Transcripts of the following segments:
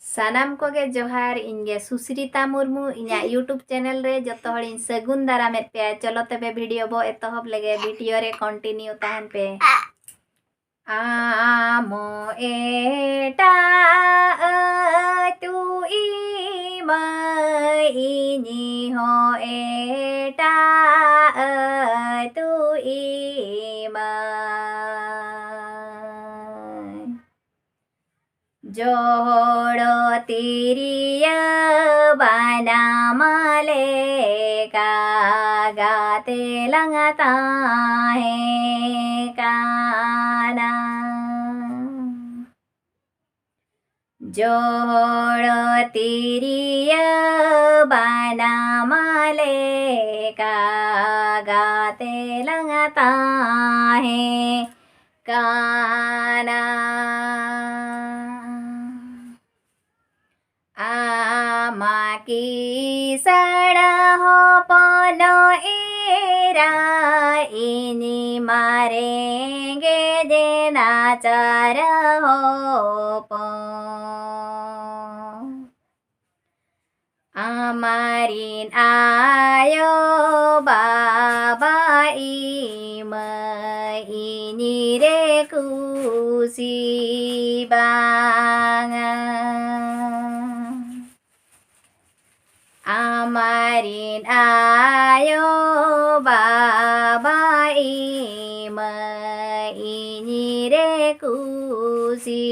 सानाम को गे जोहार इनगे सुश्रिता मुर्मू इना यूट्यूब चैनल रे जतो हड़ इन सगुन दारामे पे चलो तबे वीडियो बो एतहब लगे वीडियो रे कंटिन्यू तहन पे आमो एटा तू ई मईनी हो एटा तू ई जोड़ो तिरिय बना मले का गाते लगता है काना जोड़ो तिरिय बना मले का गाते लगता है काना आमा की सड़ा हो पनो एरा इनी मारेंगे देना चार हो पो आमारीन आयो बाबा इनी रे कुसी बांगा आमारीन आयो बाबा इनी रे कुसी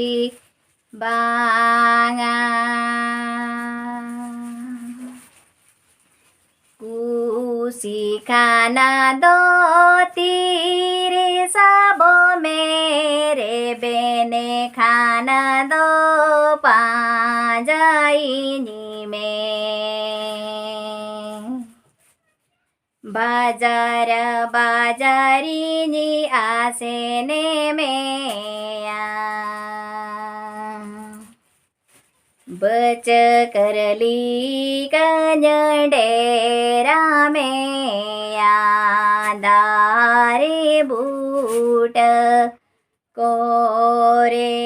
बांगा कुसी खाना दो तीरे सबो मेरे बेने खाना दो पाजाइनी में बाजार बाजारीनी आसेने में बच करली कन्यडेरा में दारे बूट कोरे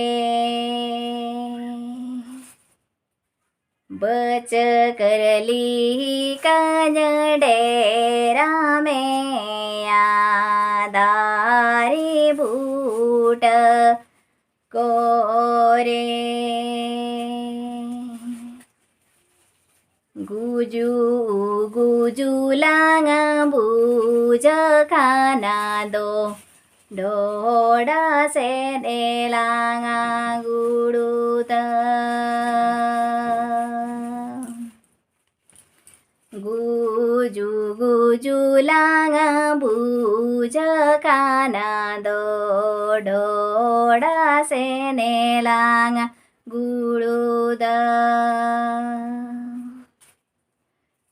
बच करली कन्यडेरा में दारे बूट कोरे गुजू गुजू लांगा बूज खाना दो ढोड़ा से लांगा गुड़ूत गुजू गुजू लांगा बूज खाना दो ढोड़ा से लांगा गुड़ूत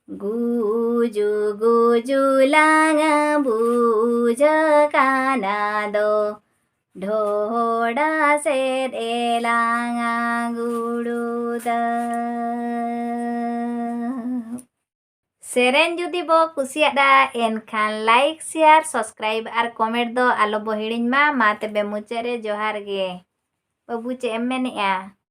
गुजू गुजू लांगा बूज खाना दो ढोड़ा से लांगा गुड़ूद सेरेन जुदी बो कुसियादा एनखान लाइक शेयर सब्सक्राइब और कमेंट दो आलो बो हिड़िन मा तबे मुचारे जोहार गे बाबू चे एम मेनेआ।